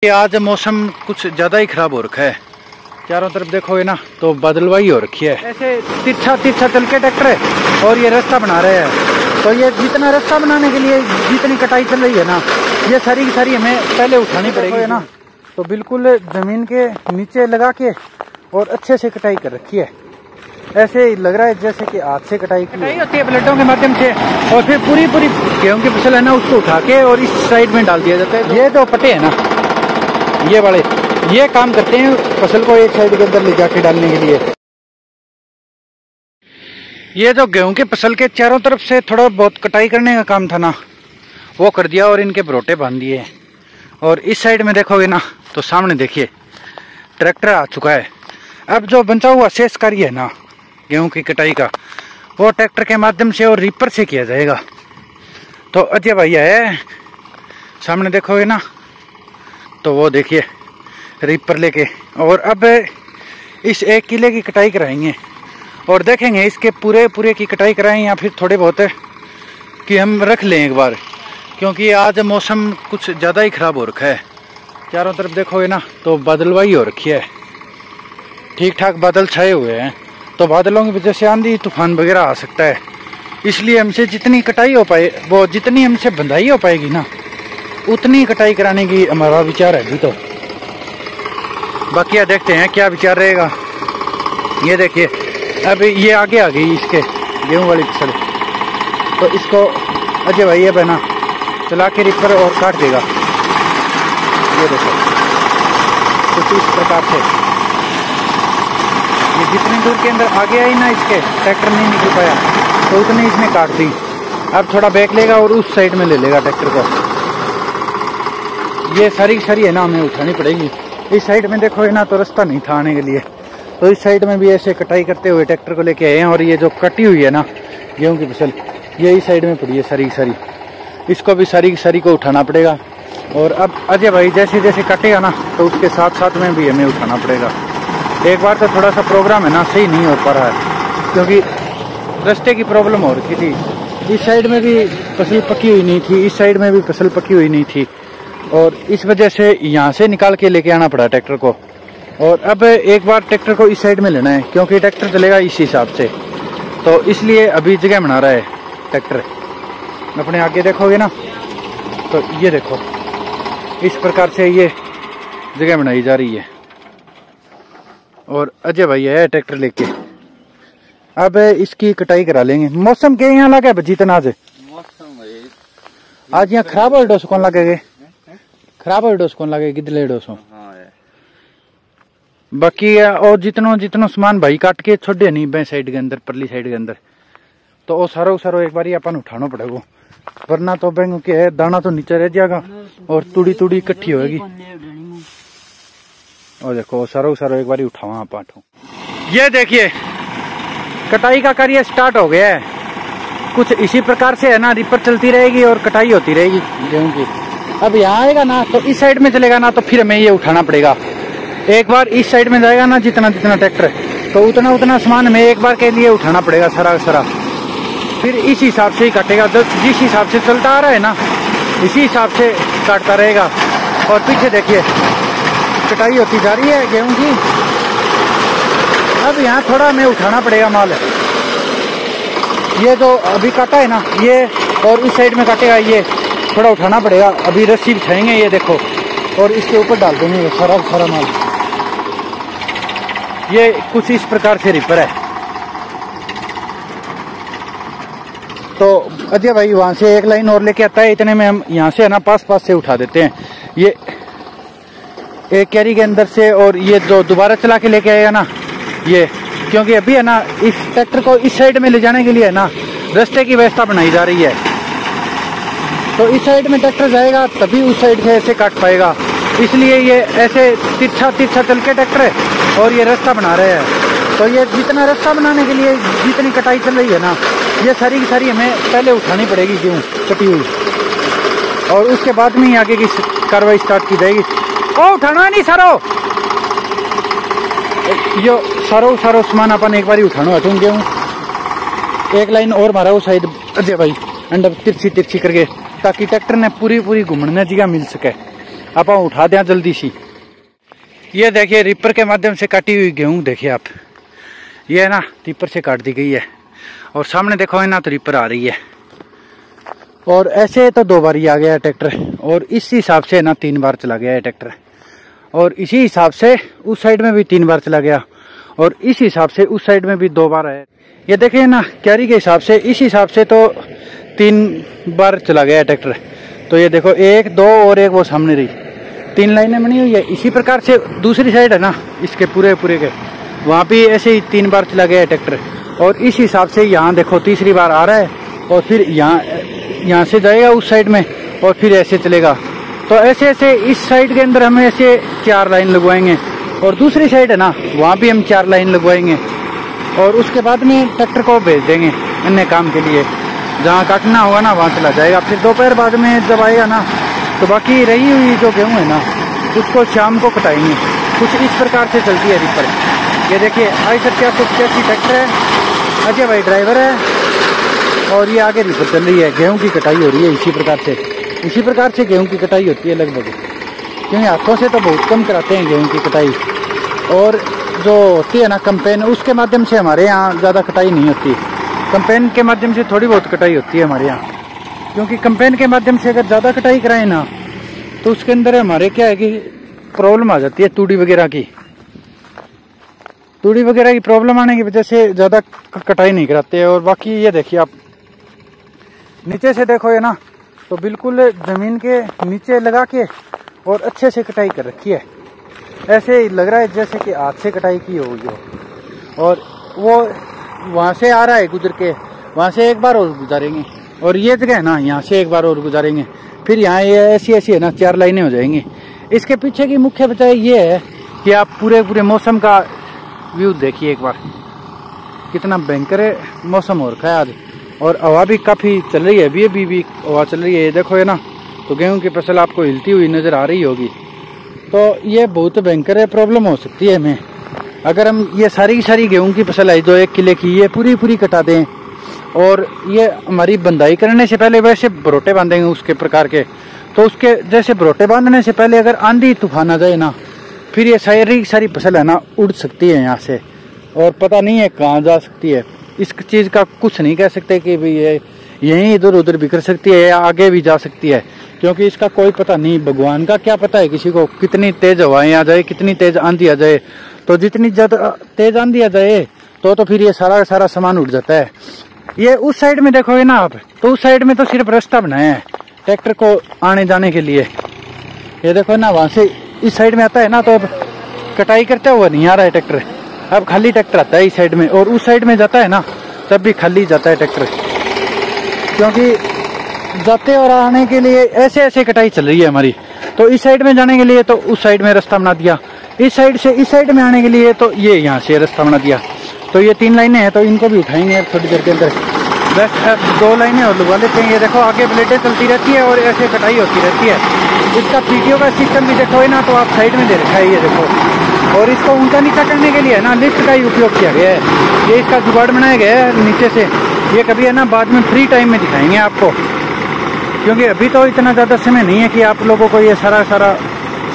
आज मौसम कुछ ज़्यादा ही ख़राब हो रखा है। चारों तरफ देखोगे ना तो बादलवाई हो रखी है। ऐसे तिरछा तिरछा चल के ट्रैक्टर है और ये रास्ता बना रहे हैं। तो ये जितना रास्ता बनाने के लिए जितनी कटाई चल रही है ना, ये सारी की सारी हमें पहले उठानी पड़ेगी ना। तो बिल्कुल ज़मीन के नीचे लगा के और अच्छे से कटाई कर रखी है। ऐसे लग रहा है जैसे कि हाथ से कटाई होती है ब्लेडों के माध्यम से, और फिर पूरी गेहूँ की फसल है ना उसको उठा के और इस साइड में डाल दिया जाता है। ये जो पट्टे है ना, ये वाले ये काम करते हैं फसल को एक साइड के अंदर ले जाके डालने के लिए। ये जो गेहूं की फसल के चारों तरफ से थोड़ा बहुत कटाई करने का काम था ना, वो कर दिया और इनके बरोटे बांध दिए। और इस साइड में देखोगे ना तो सामने देखिए ट्रैक्टर आ चुका है। अब जो बचा हुआ शेष कार्य है ना गेहूं की कटाई का, वो ट्रैक्टर के माध्यम से और रीपर से किया जाएगा। तो अजय भैया है सामने देखोगे ना, तो वो देखिए रीपर लेके, और अब इस 1 किले की कटाई कराएंगे और देखेंगे इसके पूरे की कटाई कराएं या फिर थोड़े बहुत कि हम रख लें एक बार, क्योंकि आज मौसम कुछ ज़्यादा ही ख़राब हो रखा है। चारों तरफ देखोगे ना तो बादलवाई हो रखी है, ठीक ठाक बादल छाए हुए हैं। तो बादलों की वजह से आंधी तूफान वगैरह आ सकता है, इसलिए हमसे जितनी कटाई हो पाए, वो जितनी हमसे बंधाई हो पाएगी ना, उतनी कटाई कराने की हमारा विचार है अभी। तो बाकी देखते हैं क्या विचार रहेगा। ये देखिए अब ये आगे आ गई इसके गेहूं वाली फसल, तो इसको अजय भाई ये बना चला के रिपर और काट देगा। ये देखो कुछ इस प्रकार से ये जितनी दूर के अंदर आगे आई ना, इसके ट्रैक्टर नहीं निकल पाया तो उतनी इसने काट दी। अब थोड़ा बैक लेगा और उस साइड में ले लेगा ट्रैक्टर को। ये सारी है ना हमें उठानी पड़ेगी। इस साइड में देखोगे ना तो रास्ता नहीं था आने के लिए, तो इस साइड में भी ऐसे कटाई करते हुए ट्रैक्टर को लेके आए हैं। और ये जो कटी हुई है ना गेहूं की फसल, ये इस साइड में पड़ी है सारी, इसको भी सारी को उठाना पड़ेगा। और अब अजय भाई जैसे जैसे कटेगा ना तो उसके साथ में भी हमें उठाना पड़ेगा। एक बार तो थोड़ा सा प्रोग्राम है ना सही नहीं हो पा रहा है, क्योंकि रास्ते की प्रॉब्लम हो रखी थी। इस साइड में भी फसल पकी हुई नहीं थी, इस साइड में भी फसल पकी हुई नहीं थी, और इस वजह से यहाँ से निकाल के लेके आना पड़ा ट्रैक्टर को। और अब एक बार ट्रैक्टर को इस साइड में लेना है, क्योंकि ट्रैक्टर चलेगा इस हिसाब से, तो इसलिए अभी जगह बना रहा है ट्रैक्टर। अपने आगे देखोगे ना तो ये देखो इस प्रकार से ये जगह बनाई जा रही है। और अजय भाई है ट्रैक्टर लेके, अब इसकी कटाई करा लेंगे। मौसम के यहाँ लगा बजीतना आज यहाँ खराब हो डोस कौन लगे, खराब हो डोस कौन लगे गिदले डोसो। बाकी और जितनो सामान भाई काट के छोड़े नहीं बे साइड के अंदर, परली साइड के अंदर, तो वो सारो एक बार अपन उठाना पड़ेगा, वरना तो बैंक के है दाना तो नीचे रह जाएगा और तुड़ी इकट्ठी होगी। और देखो सारो एक बार उठावा पाठो। ये देखिए कटाई का कार्य स्टार्ट हो गया है। कुछ इसी प्रकार से है ना, रिपर चलती रहेगी और कटाई होती रहेगी गेहूं की। अब यहाँ आएगा ना तो इस साइड में चलेगा ना, तो फिर हमें ये उठाना पड़ेगा। एक बार इस साइड में जाएगा ना जितना ट्रैक्टर, तो उतना सामान हमें एक बार के लिए उठाना पड़ेगा सारा। फिर इस हिसाब से ही काटेगा, जिस हिसाब से चलता आ रहा है ना इसी हिसाब से काटता रहेगा। और पीछे देखिए कटाई होती जा रही है गेहूं की। अब यहाँ थोड़ा हमें उठाना पड़ेगा माल। ये जो अभी काटा है ना ये, और इस साइड में काटेगा ये, थोड़ा उठाना पड़ेगा। अभी रस्सी बिछाएंगे ये देखो, और इसके ऊपर डाल देंगे सारा माल। ये कुछ इस प्रकार से रिपर है। तो अजय भाई वहां से एक लाइन और लेके आता है, इतने में हम यहाँ से है ना पास से उठा देते हैं ये एक कैरी के अंदर से। और ये जो दोबारा चला के लेके आएगा ना ये, क्योंकि अभी है ना इस ट्रैक्टर को इस साइड में ले जाने के लिए है ना रास्ते की व्यवस्था बनाई जा रही है। तो इस साइड में ट्रैक्टर जाएगा तभी उस साइड से ऐसे काट पाएगा, इसलिए ये ऐसे तिरछा चल के ट्रैक्टर है और ये रास्ता बना रहे हैं। तो ये जितना रास्ता बनाने के लिए जितनी कटाई चल रही है ना, ये सारी की सारी हमें पहले उठानी पड़ेगी गेहूं कटी हुई, और उसके बाद में ही आगे की कार्रवाई स्टार्ट की जाएगी। ओ उठाना नहीं सारो सामान अपन एक बार उठाना हटूंगे गेहूं। एक लाइन और मारा वो साइड अजय भाई अंडर तिरछी करके, ताकि ट्रैक्टर ने पूरी घूमने जगह मिल सके। आप उठा दें जल्दी सी। ये देखिए रिपर के माध्यम से काटी हुई गेहूँ देखिए आप, ये है ना टिपर से काट दी गई है। और सामने देखो है ना तो रिपर आ रही है। और ऐसे तो 2 बार ही आ गया है ट्रैक्टर, और इस हिसाब से ना 3 बार चला गया है ट्रैक्टर। और इसी हिसाब से उस साइड में भी 3 बार चला गया, और इस हिसाब से उस साइड में भी 2 बार है। ये देखिए ना क्यारी के हिसाब से, इस हिसाब से तो 3 बार चला गया है ट्रैक्टर। तो ये देखो 1 2 और 1 वो सामने रही, 3 लाइनें बनी हुई है। इसी प्रकार से दूसरी साइड है ना इसके पूरे के, वहाँ भी ऐसे ही 3 बार चला गया है ट्रैक्टर। और इस हिसाब से यहाँ देखो तीसरी बार आ रहा है, और फिर यहाँ से जाएगा उस साइड में, और फिर ऐसे चलेगा। तो ऐसे ऐसे इस साइड के अंदर हम ऐसे 4 लाइन लगवाएंगे, और दूसरी साइड है ना वहाँ भी हम 4 लाइन लगवाएंगे। और उसके बाद में ट्रैक्टर को भेज देंगे अन्य काम के लिए, जहाँ काटना होगा ना वहाँ चला जाएगा। फिर दोपहर बाद में जब आएगा ना तो बाकी रही हुई जो गेहूँ है ना उसको शाम को कटाएंगे। कुछ इस प्रकार से चलती है रिपर। ये देखिए आई सर क्या कैसी ट्रैक्टर है, अजय भाई ड्राइवर है, और ये आगे रिपर चल रही है। गेहूँ की कटाई हो रही है इसी प्रकार से गेहूँ की कटाई होती है लगभग, क्योंकि हाथों से तो बहुत कम कराते हैं गेहूँ की कटाई। और जो होती है ना कंपेन, उसके माध्यम से हमारे यहाँ ज़्यादा कटाई नहीं होती। कंपेन के माध्यम से थोड़ी बहुत कटाई होती है हमारे यहाँ, क्योंकि कंपेन के माध्यम से अगर ज़्यादा कटाई कराएं ना तो उसके अंदर हमारे क्या है कि प्रॉब्लम आ जाती है तूड़ी वगैरह की प्रॉब्लम आने की वजह से ज़्यादा कटाई नहीं कराते हैं। और बाकी ये देखिए आप नीचे से देखो ये ना तो बिल्कुल ज़मीन के नीचे लगा के और अच्छे से कटाई कर रखी है। ऐसे लग रहा है जैसे कि हाथ से कटाई की होगी हो। और वो वहाँ से आ रहा है गुजर के, वहाँ से एक बार और गुजारेंगे, और ये जगह है ना यहाँ से एक बार और गुजारेंगे। फिर यहाँ ये ऐसी है ना 4 लाइनें हो जाएंगी। इसके पीछे की मुख्य वजह ये है कि आप पूरे मौसम का व्यू देखिए एक बार, कितना भयंकर मौसम हो रखा है आज। और हवा भी काफ़ी चल रही है, अभी भी हवा चल रही है। ये देखो है ना तो गेहूं की फसल आपको हिलती हुई नज़र आ रही होगी। तो ये बहुत भयंकर प्रॉब्लम हो सकती है हमें, अगर हम ये सारी गेहूं की फसल आई जो 1 किले की, ये पूरी कटा दें। और ये हमारी बंदाई करने से पहले वैसे बरोटे बांधेंगे उसके प्रकार के, तो उसके जैसे बरोटे बांधने से पहले अगर आंधी तूफान आ जाए ना, फिर ये सारी फसल है ना उड़ सकती है यहाँ से, और पता नहीं है कहाँ जा सकती है। इस चीज़ का कुछ नहीं कह सकते कि भाई ये यहीं इधर उधर बिखर सकती है या आगे भी जा सकती है, क्योंकि इसका कोई पता नहीं। भगवान का क्या पता है किसी को, कितनी तेज हवाएं आ जाए, कितनी तेज आंधी आ जाए। तो जितनी ज़्यादा तेज आंधी आ जाए तो फिर ये सारा सामान उड़ जाता है। ये उस साइड में देखोगे ना आप, तो उस साइड में तो सिर्फ रास्ता बनाया है ट्रैक्टर को आने जाने के लिए। ये देखो ना वहाँ से इस साइड में आता है ना, तो अब कटाई करता हुआ नहीं आ रहा है ट्रैक्टर, अब खाली ट्रैक्टर आता है इस साइड में। और उस साइड में जाता है ना तब भी खाली जाता है ट्रैक्टर, क्योंकि जाते और आने के लिए ऐसे कटाई चल रही है हमारी। तो इस साइड में जाने के लिए तो उस साइड में रास्ता बना दिया, इस साइड से इस साइड में आने के लिए तो ये यहाँ से रास्ता बना दिया। तो ये 3 लाइनें हैं, तो इनको भी उठाएंगे थोड़ी देर के अंदर। बस 2 लाइनें और लगवा लेते हैं। ये देखो आगे ब्लेडें चलती रहती है और ऐसे कटाई होती रहती है। इसका पीटीओ का सिस्टम भी देखो है ना, तो आप साइड में दे रखा है ये देखो। और इसको ऊंचा नीचा करने के लिए ना लिफ्ट का ही उपयोग किया गया है। ये इसका जुगाड़ बनाया गया है नीचे से। ये कभी है ना बाद में फ्री टाइम में दिखाएंगे आपको, क्योंकि अभी तो इतना ज़्यादा समय नहीं है कि आप लोगों को ये सारा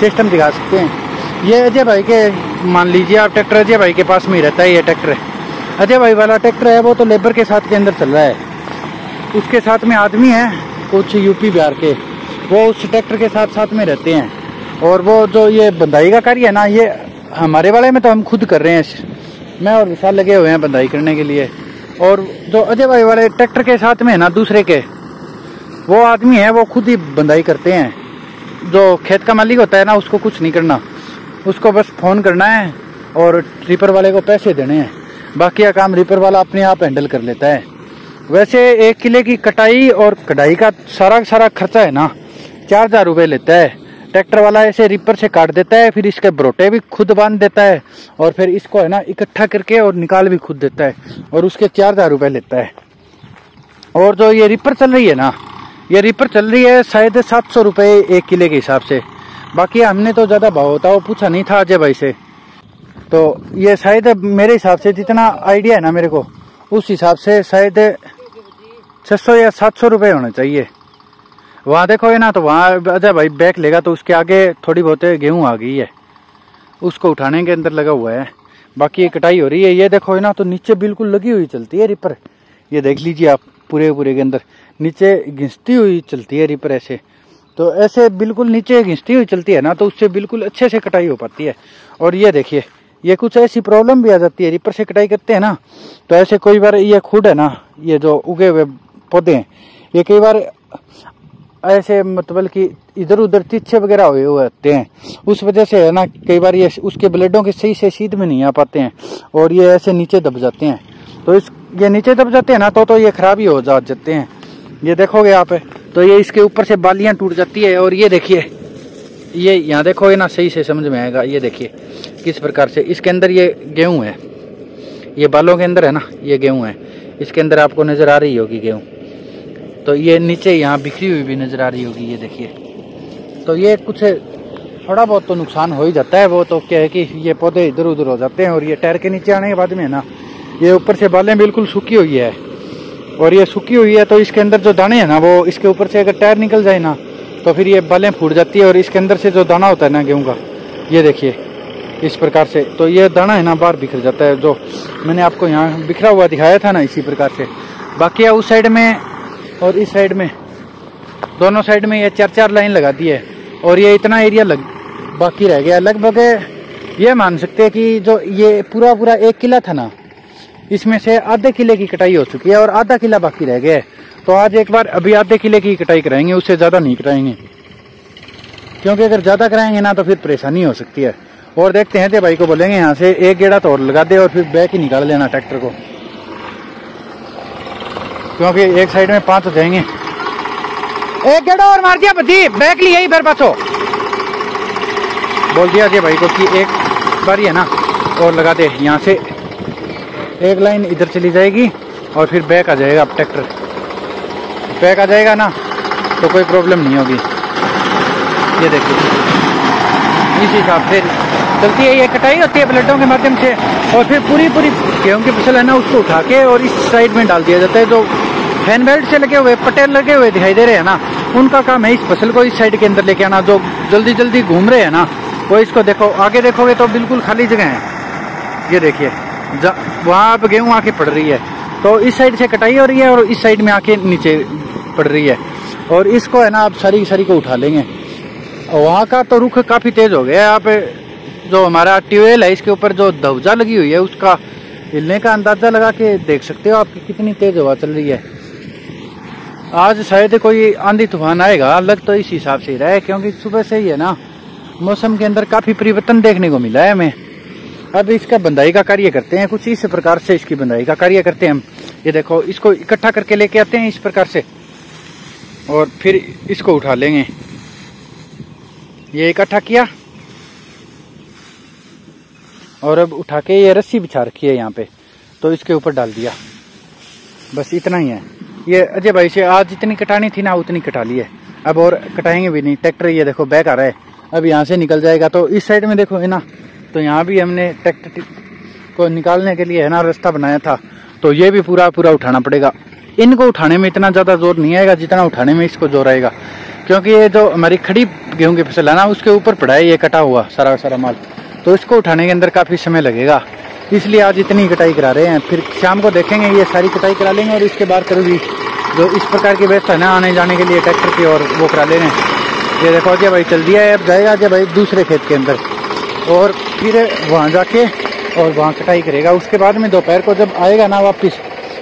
सिस्टम दिखा सकते हैं। ये अजय भाई के मान लीजिए आप, ट्रैक्टर अजय भाई के पास में ही रहता है। ये ट्रैक्टर अजय भाई वाला ट्रैक्टर है, वो तो लेबर के साथ के अंदर चल रहा है। उसके साथ में आदमी है कुछ यूपी बिहार के, वो उस ट्रैक्टर के साथ में रहते हैं। और वो जो ये बंधाई का कार्य है ना, ये हमारे वाले में तो हम खुद कर रहे हैं, मैं और विशाल लगे हुए हैं बंधाई करने के लिए। और जो अजय भाई वाले ट्रैक्टर के साथ में है ना दूसरे के, वो आदमी है वो खुद ही बंधाई करते हैं। जो खेत का मालिक होता है ना उसको कुछ नहीं करना, उसको बस फोन करना है और रिपर वाले को पैसे देने हैं, बाकी का काम रिपर वाला अपने आप हैंडल कर लेता है। वैसे 1 किले की कटाई और कढ़ाई का सारा खर्चा है ना 4000 रुपये लेता है। ट्रैक्टर वाला ऐसे रिपर से काट देता है, फिर इसके बरोटे भी खुद बांध देता है, और फिर इसको है ना इकट्ठा करके और निकाल भी खुद देता है, और उसके 4000 रुपये लेता है। और जो ये रिपर चल रही है ना, ये रिपर चल रही है शायद 700 रुपये 1 किले के हिसाब से। बाकी हमने तो ज़्यादा भाव होता वो पूछा नहीं था अजय भाई से, तो ये शायद मेरे हिसाब से जितना आइडिया है ना मेरे को, उस हिसाब से शायद 600 या 700 रुपये होने चाहिए। वहाँ देखो है ना, तो वहाँ अजय भाई बैक लेगा तो उसके आगे थोड़ी बहुत गेहूँ आ गई है, उसको उठाने के अंदर लगा हुआ है। बाकी ये कटाई हो रही है। ये देखो है ना, तो नीचे बिल्कुल लगी हुई चलती है रिपर। ये देख लीजिए आप, पूरे के अंदर नीचे घिसती हुई चलती है रिपर ऐसे। तो ऐसे बिल्कुल नीचे घिसती हुई चलती है ना, तो उससे बिल्कुल अच्छे से कटाई हो पाती है। और ये देखिए, ये कुछ ऐसी प्रॉब्लम भी आ जाती है, रिपर से कटाई करते हैं ना, तो ऐसे कोई बार ये खुद है ना, ये जो उगे हुए पौधे हैं, ये कई बार ऐसे मतलब कि इधर उधर तिरछे वगैरह हुए होते हैं, उस वजह से है ना कई बार ये उसके ब्लेडों के सही से सीध में नहीं आ पाते हैं और ये ऐसे नीचे दब जाते हैं। तो ये नीचे दब जाते हैं ना, तो ये खराब ही हो जाते हैं। ये देखोगे आप, तो ये इसके ऊपर से बालियां टूट जाती है। और ये देखिए, ये यहाँ देखोगे ना, सही से समझ में आएगा। ये देखिए किस प्रकार से इसके अंदर ये गेहूं है, ये बालों के अंदर है ना, ये गेहूं है, इसके अंदर आपको नजर आ रही होगी गेहूं। तो ये नीचे यहाँ बिखरी हुई भी नजर आ रही होगी, ये देखिए। तो ये कुछ थोड़ा बहुत तो नुकसान हो ही जाता है। वो तो क्या है कि ये पौधे इधर उधर हो जाते हैं और ये टायर के नीचे आने के बाद में ना, ये ऊपर से बालें बिल्कुल सूखी हुई है और ये सूखी हुई है, तो इसके अंदर जो दाने है ना, वो इसके ऊपर से अगर टायर निकल जाए ना, तो फिर ये बालें फूट जाती है और इसके अंदर से जो दाना होता है ना गेहूं का, ये देखिए इस प्रकार से, तो ये दाना है ना बाहर बिखर जाता है, जो मैंने आपको यहाँ बिखरा हुआ दिखाया था ना, इसी प्रकार से। बाकी उस साइड में और इस साइड में, दोनों साइड में ये 4-4 लाइन लगा दी है और ये इतना एरिया बाकी रह गया। लगभग ये मान सकते हैं कि जो ये पूरा 1 किला था ना, इसमें से आधे किले की कटाई हो चुकी है और आधा किला बाकी रह गया है। तो आज एक बार अभी आधे किले की कटाई कराएंगे, उससे ज्यादा नहीं कराएंगे, क्योंकि अगर ज्यादा कराएंगे ना तो फिर परेशानी हो सकती है। और देखते हैं, भाई को बोलेंगे यहाँ से एक गेड़ा तो और लगा दे और फिर बैक ही निकाल लेना ट्रैक्टर को, क्योंकि एक साइड में 5 हो जाएंगे। एक गेड़ा और मार दिया बदी, बैक लिया ही फिर पाछो बोल दिया जी भाई को कि एक बार ही है ना और लगा दे। यहाँ से एक लाइन इधर चली जाएगी और फिर बैक आ जाएगा। अब ट्रैक्टर बैक आ जाएगा ना, तो कोई प्रॉब्लम नहीं होगी। ये देखिए इस हिसाब से चलती है, ये कटाई होती है प्लेटों के माध्यम से और फिर पूरी गेहूं की फसल है ना, उसको उठा के और इस साइड में डाल दिया जाता है। जो फैन बेल्ट से लगे हुए पटेल लगे हुए दिखाई दे रहे हैं ना, उनका काम है इस फसल को इस साइड के अंदर लेके आना। जो जल्दी घूम रहे हैं ना, वो इसको देखो, आगे देखोगे तो बिल्कुल खाली जगह है। ये देखिए वहां अब गेहूं आके पड़ रही है, तो इस साइड से कटाई हो रही है और इस साइड में आके नीचे पड़ रही है। और इसको है ना आप सारी को उठा लेंगे। वहाँ का तो रुख काफी तेज हो गया है। आप जो हमारा ट्यूबवेल है, इसके ऊपर जो ध्वजा लगी हुई है, उसका हिलने का अंदाजा लगा के देख सकते हो आप कितनी तेज हवा चल रही है। आज शायद कोई आंधी तूफान आएगा, लग तो इस हिसाब से ही रहा है, क्योंकि सुबह से ही है ना मौसम के अंदर काफी परिवर्तन देखने को मिला है हमें। अब इसका बंधाई का कार्य करते हैं, कुछ इस प्रकार से इसकी बंधाई का कार्य करते हैं हम। ये देखो, इसको इकट्ठा करके लेके आते हैं इस प्रकार से और फिर इसको उठा लेंगे। ये इकट्ठा किया और अब उठा के ये रस्सी बिछा रखी है यहाँ पे, तो इसके ऊपर डाल दिया, बस इतना ही है। ये अजय भाई से आज जितनी कटानी थी ना उतनी कटा ली है, अब और कटाएंगे भी नहीं। ट्रैक्टर ये देखो बैक आ रहा है, अब यहाँ से निकल जाएगा। तो इस साइड में देखो है ना, तो यहाँ भी हमने ट्रैक्टर को निकालने के लिए है ना रास्ता बनाया था, तो ये भी पूरा उठाना पड़ेगा। इनको उठाने में इतना ज्यादा जोर नहीं आएगा जितना उठाने में इसको जोर आएगा, क्योंकि ये जो हमारी खड़ी गेहूं की फसल है ना, उसके ऊपर पड़ा है ये कटा हुआ सारा माल, तो इसको उठाने के अंदर काफी समय लगेगा। इसलिए आज इतनी कटाई करा रहे हैं, फिर शाम को देखेंगे ये सारी कटाई करा लेंगे और इसके बाद करूँगी जो इस प्रकार की व्यवस्था है ना आने जाने के लिए ट्रैक्टर की, और वो करा ले रहे हैं। ये देखो अजय भाई चल दिया है, अब जाएगा अजय भाई दूसरे खेत के अंदर और फिर वहाँ जाके और वहाँ कटाई करेगा। उसके बाद में दोपहर को जब आएगा ना वापिस,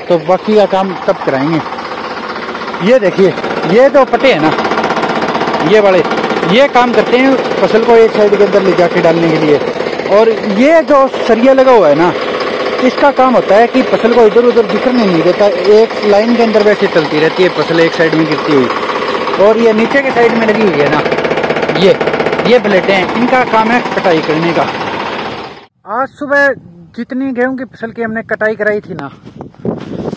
तो बाकी का काम तब कराएंगे। ये देखिए, ये जो पटे है ना, ये वाले ये काम करते हैं फसल को एक साइड के अंदर ले जाके डालने के लिए। और ये जो सरिया लगा हुआ है ना, इसका काम होता है कि फसल को इधर उधर बिखरने नहीं देता, एक लाइन के अंदर वैसे चलती रहती है फसल, एक साइड में गिरती हुई। और ये नीचे के साइड में लगी हुई है ना, ये प्लेटें हैं, इनका काम है कटाई करने का। आज सुबह जितनी गेहूं की फसल की हमने कटाई कराई थी ना,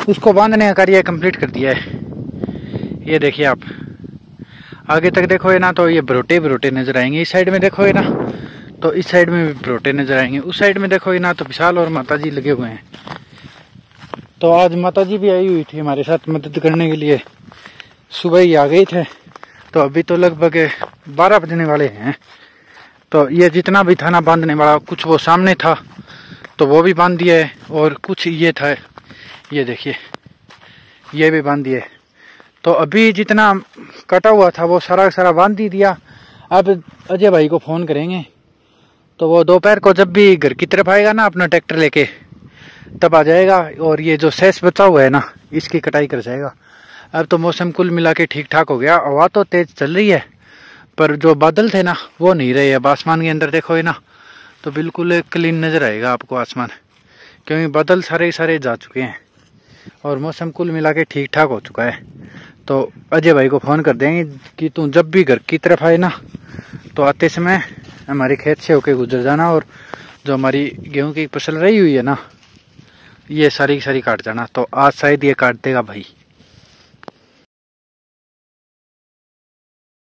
उसको बांधने का कार्य कंप्लीट कर दिया है। ये देखिए आप आगे तक देखोगे ना, तो ये बरोटे नजर आएंगे। इस साइड में देखोगे ना, तो इस साइड में भी बरोटे नजर आएंगे। उस साइड में देखोगे ना, तो विशाल और माताजी लगे हुए हैं। तो आज माताजी भी आई हुई थी हमारे साथ मदद करने के लिए, सुबह ही आ गए थे। तो अभी तो लगभग 12 बजने वाले हैं। तो ये जितना भी था ना बांधने वाला, कुछ वो सामने था तो वो भी बांध दिया है, और कुछ ये था, ये देखिए ये भी बांध दिए। तो अभी जितना कटा हुआ था वो सारा सारा बांध ही दिया। अब अजय भाई को फ़ोन करेंगे तो वो दोपहर को जब भी घर की तरफ आएगा ना अपना ट्रैक्टर लेके, तब आ जाएगा और ये जो शेष बचा हुआ है ना इसकी कटाई कर जाएगा। अब तो मौसम कुल मिला के ठीक ठाक हो गया। हवा तो तेज़ चल रही है पर जो बादल थे ना वो नहीं रहे। अब आसमान के अंदर देखोगे ना तो बिल्कुल क्लीन नज़र आएगा आपको आसमान, क्योंकि बादल सारे सारे जा चुके हैं और मौसम कुल मिला के ठीक ठाक हो चुका है। तो अजय भाई को फ़ोन कर देंगे कि तू जब भी घर की तरफ आए ना तो आते समय हमारे खेत से होके गुजर जाना, और जो हमारी गेहूं की फसल रही हुई है ना ये सारी सारी काट जाना। तो आज शायद ये काट देगा भाई।